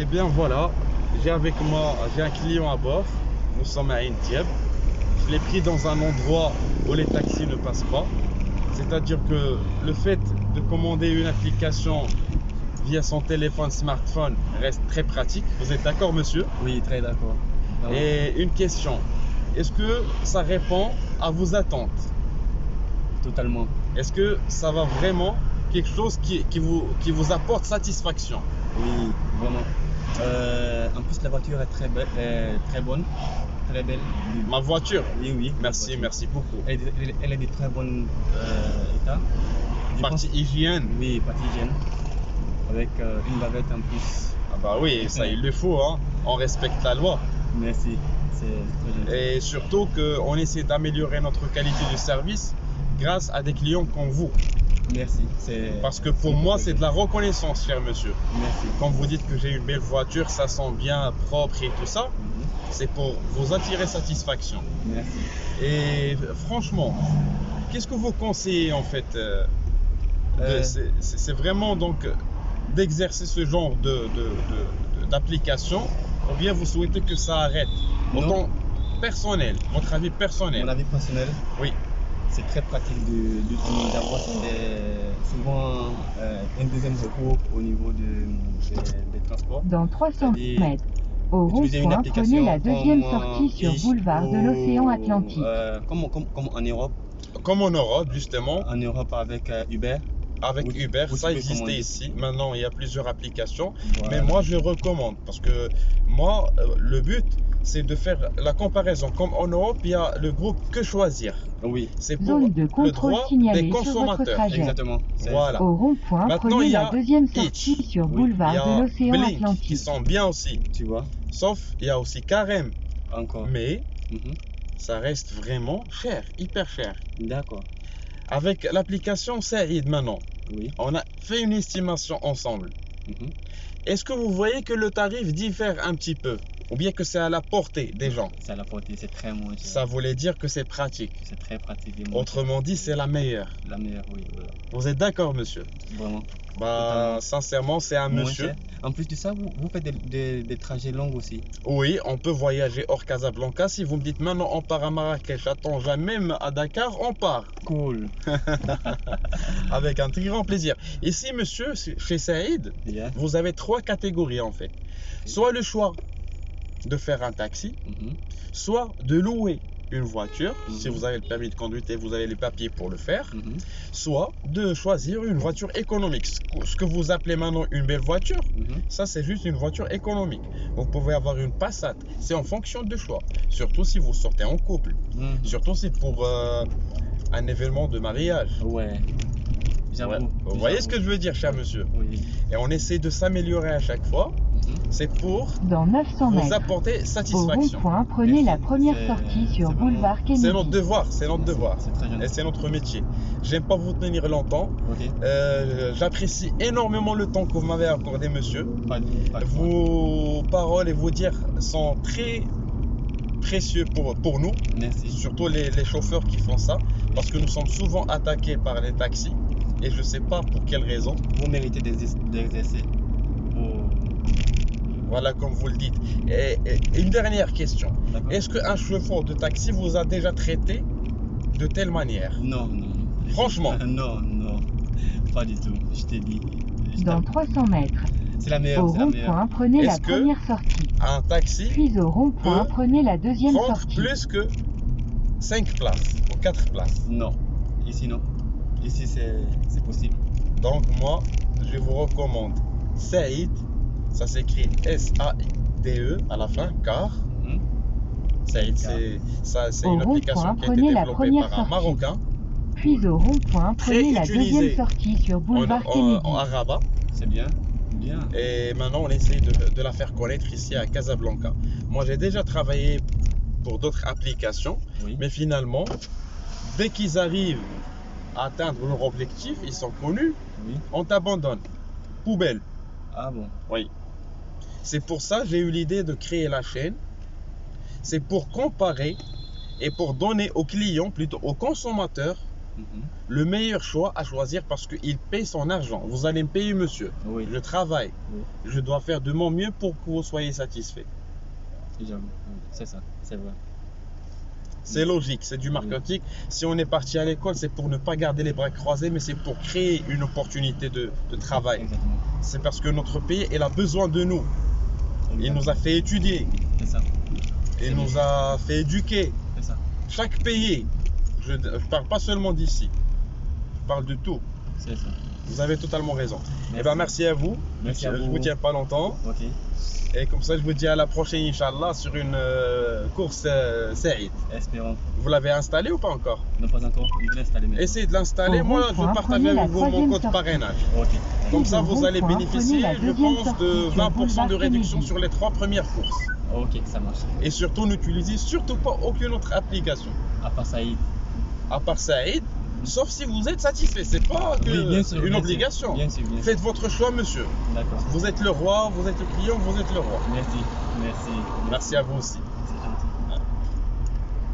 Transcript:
Et bien voilà, j'ai avec moi, j'ai un client à bord. Nous sommes à Entebbe. Je l'ai pris dans un endroit où les taxis ne passent pas. C'est-à-dire que le fait de commander une application via son téléphone smartphone reste très pratique. Vous êtes d'accord, monsieur? Oui, très d'accord. Et une question, est-ce que ça répond à vos attentes? Totalement. Est-ce que ça va vraiment quelque chose qui vous apporte satisfaction? Oui, vraiment. En plus, la voiture est très bonne, très belle. Ma voiture? Oui, oui. Merci, merci beaucoup. Elle est de très bon état. Je Partie pense- hygiène? Oui, partie hygiène. Avec une bavette en plus. Ah bah oui, ça il le faut, hein. On respecte la loi. Merci, c'est très gentil. Et surtout qu'on essaie d'améliorer notre qualité de service grâce à des clients comme vous. Merci. Parce que pour moi, c'est de la reconnaissance, cher monsieur. Merci. Quand vous dites que j'ai une belle voiture, ça sent bien propre et tout ça, c'est pour vous attirer satisfaction. Merci. Et franchement, qu'est-ce que vous conseillez en fait c'est vraiment donc d'exercer ce genre d'application, ou bien vous souhaitez que ça arrête? Autant personnel, votre avis personnel. Mon avis personnel, Oui. c'est très pratique d'utiliser d'avoir souvent un deuxième recours au niveau des transports. Dans 300 C'est-à-dire, mètres, au utiliser une rond-point, application prenez la deuxième comme, sortie sur ici, boulevard de l'océan Atlantique. Comme en Europe. Comme en Europe, justement. En Europe avec Uber. Avec Uber, où ça tu peux existait commander. ici. Maintenant, il y a plusieurs applications. Voilà. Mais moi, je recommande parce que moi, le but, c'est de faire la comparaison. Comme en Europe, il y a le groupe Que Choisir. Oui, C'est pour Zone de le contrôle droit signalée des sur votre consommateurs. trajet. exactement. Voilà. Au rond-point, Maintenant, prenez il y la a deuxième Hitch. sortie sur Oui, Il y boulevard de a l'océan Blink qui Atlantique. sont bien aussi. Tu vois, Sauf, il y a aussi Carême. encore. Mais Mhm. ça reste vraiment cher, hyper cher. D'accord. Avec l'application Saïd maintenant, Oui. on a fait une estimation ensemble. Mhm. Est-ce que vous voyez que le tarif diffère un petit peu? Ou bien que c'est à la portée des gens? C'est à la portée, c'est très moins cher. Ça voulait dire que c'est pratique. C'est très pratique. et moins Autrement dit, c'est la meilleure. cher. La meilleure, oui. Voilà. Vous êtes d'accord, monsieur? Vraiment. Bah, Totalement. sincèrement, c'est un Moins monsieur. cher. En plus de ça, vous faites des trajets longs aussi. Oui, on peut voyager hors Casablanca. Si vous me dites maintenant on part à Marrakech, attends, jamais même à Dakar, on part. Cool. Avec un très grand plaisir. Ici, monsieur, chez Saïd, Yeah. vous avez trois catégories en fait. Soit le choix de faire un taxi, Mhm. soit de louer une voiture, Mhm. si vous avez le permis de conduire et vous avez les papiers pour le faire, Mhm. soit de choisir une voiture économique. Ce que vous appelez maintenant une belle voiture, Mhm. ça c'est juste une voiture économique. Vous pouvez avoir une Passat, c'est en fonction de choix. Surtout si vous sortez en couple, Mhm. surtout si pour un événement de mariage. Ouais. J'avoue. Ouais. Vous voyez ce que je veux dire, cher monsieur? Oui. Et on essaie de s'améliorer à chaque fois. Mhm. C'est pour Dans 900 vous mètres, apporter au satisfaction. rond-point, prenez la première C'est- sortie sur c'est boulevard vraiment- Kennedy. C'est notre devoir, c'est notre devoir. C'est très Et gentil. c'est notre métier. J'aime pas vous tenir longtemps. Ok. J'apprécie énormément le temps que vous m'avez accordé, monsieur. Pas de problème. Vos paroles et vos dires sont très précieux pour nous, Merci. surtout les chauffeurs qui font ça, parce que nous sommes souvent attaqués par les taxis et je sais pas pour quelle raison. Vous méritez d'exercer vos... Voilà, comme vous le dites. Et une dernière question. D'accord. Est-ce qu'un chauffeur de taxi vous a déjà traité de telle manière? Non, non. Franchement. Non, non. Pas du tout. Je t'ai dit. Dans 300 mètres, C'est la meilleure. au C'est la meilleure. rond-point, prenez la Est-ce que- première sortie. Un taxi Puis au rond-point, peut prenez la deuxième prendre sortie. plus que 5 places ou 4 places. Non. Ici, non. Ici, c'est possible. Donc moi, je vous recommande Saïd, ça s'écrit S-A-I-D-E à la fin, car Mhm. Saïd, Car. c'est Au une application rond-point, qui a été prenez la développée première par un sortie. Marocain Puis au rond-point, prenez la utilisé deuxième sortie sur boulevard Kennedy. en Rabat. C'est bien. Bien. Et maintenant, on essaie de la faire connaître ici à Casablanca. Moi, j'ai déjà travaillé pour d'autres applications, Oui. mais finalement, dès qu'ils arrivent à atteindre leur objectif, ils sont connus, Oui. on t'abandonne. Poubelle. Ah bon. Oui. C'est pour ça que j'ai eu l'idée de créer la chaîne. C'est pour comparer et pour donner aux clients, plutôt aux consommateurs, le meilleur choix à choisir parce qu'il paye son argent. Vous allez me payer, monsieur. Oui. Je travaille. Oui. Je dois faire de mon mieux pour que vous soyez satisfait. J'avoue. C'est ça, c'est vrai. C'est logique, c'est du marketing. Si on est parti à l'école, c'est pour ne pas garder les bras croisés, mais c'est pour créer une opportunité de travail. Exactement. C'est parce que notre pays, il a besoin de nous. Il Exactement. nous a fait étudier. C'est ça. Il nous a fait éduquer. C'est ça. Chaque pays, je ne parle pas seulement d'ici, je parle de tout. C'est ça. Vous avez totalement raison. Merci. Eh ben, merci à vous. Merci à Je vous. vous tiens pas longtemps. Ok. Et comme ça, je vous dis à la prochaine, Inch'Allah, sur une course Saïd. Espérons. Vous l'avez installé ou pas encore? Non, pas encore. Je vais l'installer maintenant. Essayez de l'installer. Au Moi, je rond-point, veux partager prenez la avec vous mon troisième code sortie. parrainage. Ok. Comme Puis ça, au vous allez rond-point, bénéficier, prenez la je deuxième pense, sortie de sur 20% de boulevard réduction Kennedy. sur les 3 premières courses. Ok, ça marche. Et surtout, n'utilisez surtout pas aucune autre application, À part Saïd. à part Saïd, sauf si vous êtes satisfait. C'est pas que Oui, bien sûr, une bien sûr. obligation. Bien sûr, bien sûr. Faites votre choix, monsieur. D'accord. Vous êtes le roi, vous êtes le client, vous êtes le roi. Merci. Merci. Merci à vous aussi.